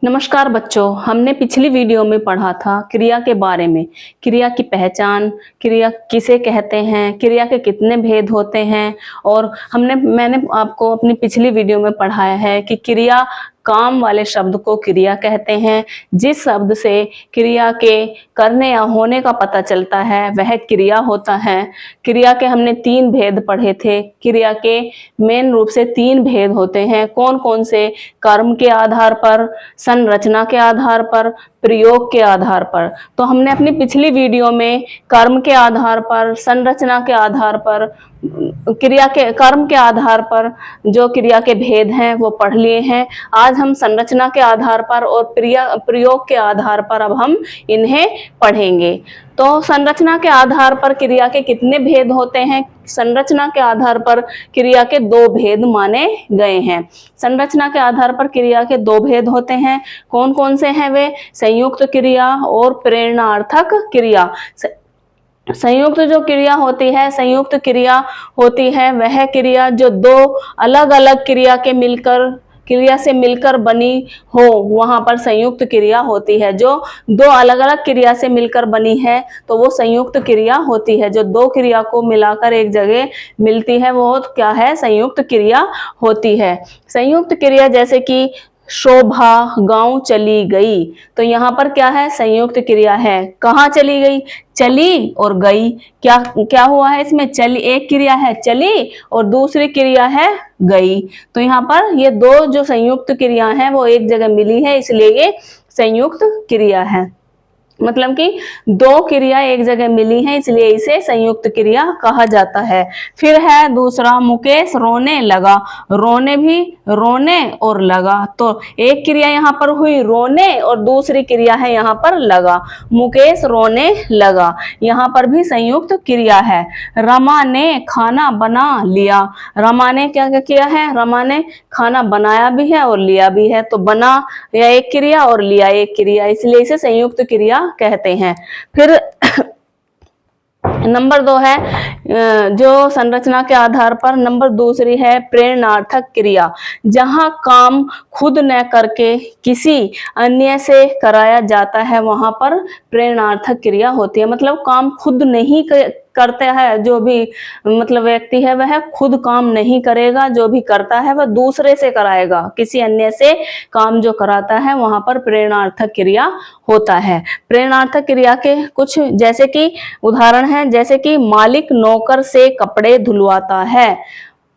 नमस्कार बच्चों, हमने पिछली वीडियो में पढ़ा था क्रिया के बारे में। क्रिया की पहचान, क्रिया किसे कहते हैं, क्रिया के कितने भेद होते हैं। और मैंने आपको अपनी पिछली वीडियो में पढ़ाया है कि क्रिया काम वाले शब्द को क्रिया कहते हैं। जिस शब्द से क्रिया के करने या होने का पता चलता है वह क्रिया होता है। क्रिया के हमने 3 भेद पढ़े थे। क्रिया के मेन रूप से 3 भेद होते हैं। कौन कौन से? कर्म के आधार पर, संरचना के आधार पर, प्रयोग के आधार पर। तो हमने अपनी पिछली वीडियो में कर्म के आधार पर, संरचना के आधार पर, कर्म के आधार पर जो क्रिया के भेद हैं वो पढ़ लिए हैं। आज हम संरचना के आधार पर और प्रयोग के आधार पर अब हम इन्हें पढ़ेंगे। तो संरचना के आधार पर क्रिया के कितने भेद होते हैं? संरचना के आधार पर क्रिया के 2 भेद माने गए हैं। संरचना के आधार पर क्रिया के 2 भेद होते हैं। कौन कौन से हैं वे? संयुक्त क्रिया और प्रेरणार्थक क्रिया। संयुक्त जो क्रिया होती है, संयुक्त क्रिया होती है वह क्रिया जो 2 अलग अलग क्रिया से मिलकर बनी हो, वहां पर संयुक्त क्रिया होती है। जो 2 अलग अलग क्रिया से मिलकर बनी है तो वो संयुक्त क्रिया होती है। जो 2 क्रिया को मिलाकर एक जगह मिलती है वो क्या है? संयुक्त क्रिया होती है। संयुक्त क्रिया जैसे कि शोभा गांव चली गई, तो यहाँ पर क्या है? संयुक्त क्रिया है। कहाँ चली गई? चली और गई। क्या क्या हुआ है इसमें? चली एक क्रिया है चली और दूसरी क्रिया है गई। तो यहाँ पर ये 2 जो संयुक्त क्रिया हैं वो एक जगह मिली है, इसलिए ये संयुक्त क्रिया है। मतलब कि 2 क्रिया एक जगह मिली हैं, इसलिए इसे संयुक्त क्रिया कहा जाता है। फिर है दूसरा, मुकेश रोने लगा। रोने और लगा, तो एक क्रिया यहाँ पर हुई रोने और दूसरी क्रिया है यहाँ पर लगा। मुकेश रोने लगा, यहाँ पर भी संयुक्त क्रिया है। रमा ने खाना बना लिया। रमा ने क्या क्या किया है? रमा ने खाना बनाया भी है और लिया भी है। तो बना या एक क्रिया और लिया एक क्रिया, इसलिए इसे संयुक्त क्रिया कहते हैं। फिर नंबर 2 है जो संरचना के आधार पर, नंबर दूसरी है प्रेरणार्थक क्रिया। जहां काम खुद न करके किसी अन्य से कराया जाता है वहां पर प्रेरणार्थक क्रिया होती है। मतलब काम खुद नहीं करते हैं, जो भी मतलब व्यक्ति है वह खुद काम नहीं करेगा, जो भी करता है वह दूसरे से कराएगा। किसी अन्य से काम जो कराता है वहां पर प्रेरणार्थक क्रिया होता है। प्रेरणार्थक क्रिया के कुछ जैसे कि उदाहरण है, जैसे कि मालिक नौकर से कपड़े धुलवाता है।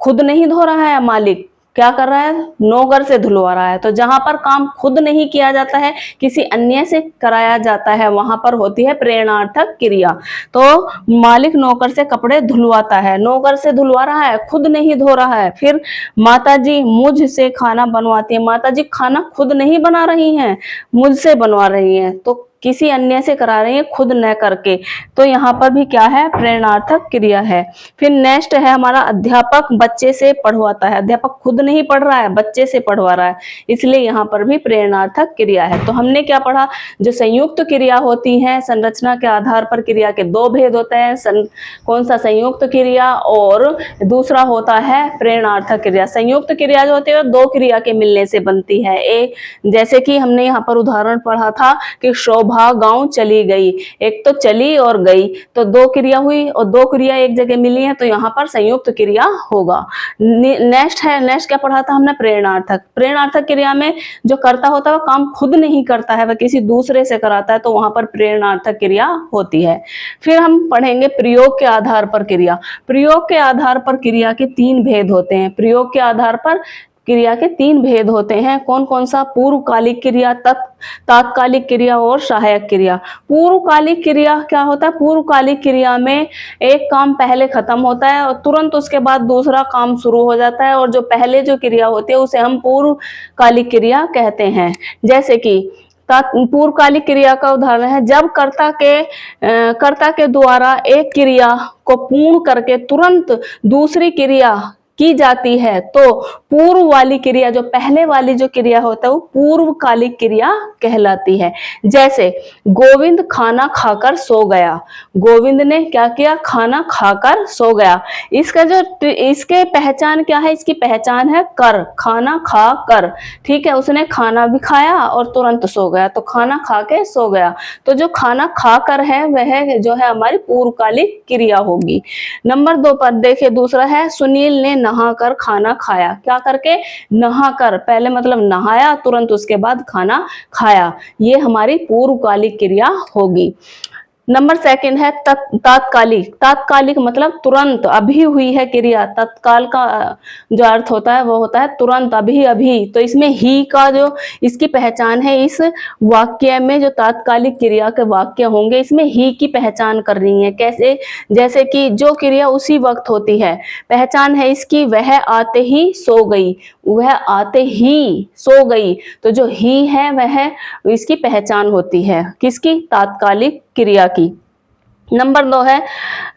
खुद नहीं धो रहा है, मालिक क्या कर रहा है? नौकर से धुलवा रहा है। तो जहां पर काम खुद नहीं किया जाता है, किसी अन्य से कराया जाता है, वहां पर होती है प्रेरणार्थक क्रिया। तो मालिक नौकर से कपड़े धुलवाता है, नौकर से धुलवा रहा है, खुद नहीं धो रहा है। फिर माताजी मुझसे खाना बनवाती है। माताजी खाना खुद नहीं बना रही हैं, मुझसे बनवा रही हैं, तो किसी अन्य से करा रही है, खुद न करके। तो यहाँ पर भी क्या है? प्रेरणार्थक क्रिया है। फिर नेक्स्ट है हमारा, अध्यापक बच्चे से पढ़वाता है। अध्यापक खुद नहीं पढ़ रहा है, बच्चे से पढ़वा रहा है, इसलिए यहाँ पर भी प्रेरणार्थक क्रिया है। तो हमने क्या पढ़ा? जो संयुक्त क्रिया होती है, संरचना के आधार पर क्रिया के 2 भेद होते हैं। कौन सा? संयुक्त क्रिया, और दूसरा होता है प्रेरणार्थक क्रिया। संयुक्त क्रिया जो होती है 2 क्रिया के मिलने से बनती है। जैसे कि हमने यहाँ पर उदाहरण पढ़ा था कि शोभा गांव चली गई। एक तो चली और गई, तो 2 क्रिया हुई और 2 क्रिया एक जगह मिली है, तो यहाँ पर संयुक्त क्रिया होगा। नेक्स्ट क्या पढ़ा था हमने? प्रेरणार्थक। प्रेरणार्थक क्रिया में जो करता होता है वह काम खुद नहीं करता है, वह किसी दूसरे से कराता है, तो वहां पर प्रेरणार्थक क्रिया होती है। फिर हम पढ़ेंगे प्रयोग के आधार पर क्रिया। प्रयोग के आधार पर क्रिया के 3 भेद होते हैं। प्रयोग के आधार पर क्रिया के 3 भेद होते हैं। कौन कौन सा? पूर्वकालिक क्रिया, तात्कालिक क्रिया और सहायक क्रिया। पूर्वकालिक क्रिया क्या होता है? पूर्वकालिक क्रिया में एक काम पहले खत्म होता है और तुरंत उसके बाद दूसरा काम शुरू हो जाता है, और जो पहले जो क्रिया होती है उसे हम पूर्वकालिक क्रिया कहते हैं। जैसे कि पूर्वकालिक क्रिया का उदाहरण है, जब कर्ता के द्वारा एक क्रिया को पूर्ण करके तुरंत दूसरी क्रिया की जाती है तो पूर्व वाली क्रिया, जो पहले वाली जो क्रिया होता है वो पूर्वकालिक क्रिया कहलाती है। जैसे गोविंद खाना खाकर सो गया, गोविंद ने क्या किया, खाना खाकर सो गया। इसके पहचान क्या है, इसकी पहचान है कर, खाना खा कर। ठीक है, उसने खाना भी खाया और तुरंत सो गया, तो खाना खा के सो गया। तो जो खाना खा कर है वह जो है हमारी पूर्वकालिक क्रिया होगी। नंबर 2 पर देखिए, दूसरा है सुनील ने नहाकर खाना खाया। क्या करके, नहाकर, पहले मतलब नहाया तुरंत उसके बाद खाना खाया, ये हमारी पूर्वकालिक क्रिया होगी। नंबर 2 है तात्कालिक। तात्कालिक मतलब तुरंत, अभी हुई है क्रिया। तत्काल का जो अर्थ होता है वो होता है तुरंत, अभी अभी। तो इसमें ही का जो इसकी पहचान है, इस वाक्य में जो तात्कालिक क्रिया के वाक्य होंगे इसमें ही की पहचान करनी है। कैसे, जैसे कि जो क्रिया उसी वक्त होती है, पहचान है इसकी वह आते ही सो गई, वह आते ही सो गई। तो जो ही है वह इसकी पहचान होती है, किसकी, तात्कालिक क्रिया की। नंबर 2 है,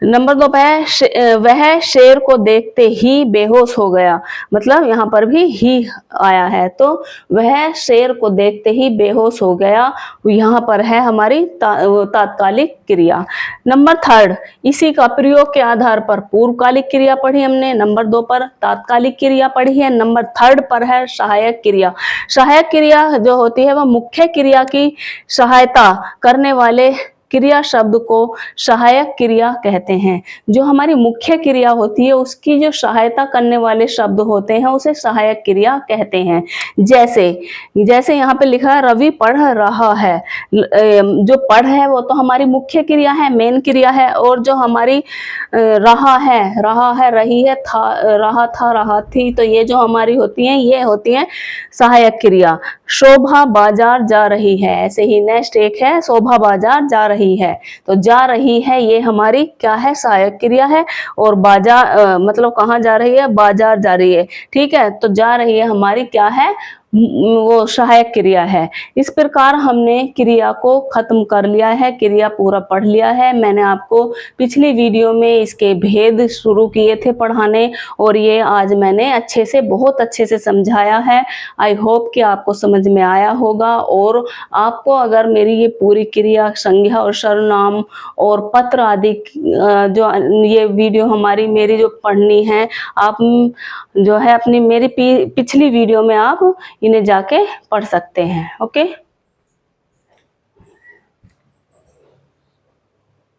नंबर 2 पे है वह शेर को देखते ही बेहोश हो गया। मतलब यहाँ पर भी ही आया है, तो वह शेर को देखते ही बेहोश हो गया, यहाँ पर है हमारी तात्कालिक क्रिया। नंबर 3, इसी का प्रयोग के आधार पर पूर्वकालिक क्रिया पढ़ी हमने, नंबर 2 पर तात्कालिक क्रिया पढ़ी है, नंबर 3 पर है सहायक क्रिया। सहायक क्रिया जो होती है वह मुख्य क्रिया की सहायता करने वाले क्रिया शब्द को सहायक क्रिया कहते हैं। जो हमारी मुख्य क्रिया होती है उसकी जो सहायता करने वाले शब्द होते हैं उसे सहायक क्रिया कहते हैं। जैसे यहाँ पे लिखा है रवि पढ़ रहा है। जो पढ़ है वो तो हमारी मुख्य क्रिया है, मेन क्रिया है, और जो हमारी रहा है, रही है, था, रहा था, रहा थी, तो ये जो हमारी होती हैं ये होती हैं सहायक क्रिया। शोभा बाजार जा रही है, ऐसे ही नेक्स्ट एक है शोभा बाजार जा रही है। तो जा रही है ये हमारी क्या है, सहायक क्रिया है, और बाजार मतलब कहाँ जा रही है, बाजार जा रही है। ठीक है, तो जा रही है हमारी क्या है, वो सहायक क्रिया है। इस प्रकार हमने क्रिया को खत्म कर लिया है, क्रिया पूरा पढ़ लिया है। मैंने आपको पिछली वीडियो में इसके भेद शुरू किए थे पढ़ाने, और ये आज मैंने बहुत अच्छे से समझाया है। आई होप कि आपको समझ में आया होगा, और आपको अगर मेरी ये पूरी क्रिया, संज्ञा और सर्वनाम और पत्र आदि जो ये वीडियो मेरी जो पढ़नी है, आप जो है अपनी मेरी पिछली वीडियो में आप इन्हें जाके पढ़ सकते हैं। ओके।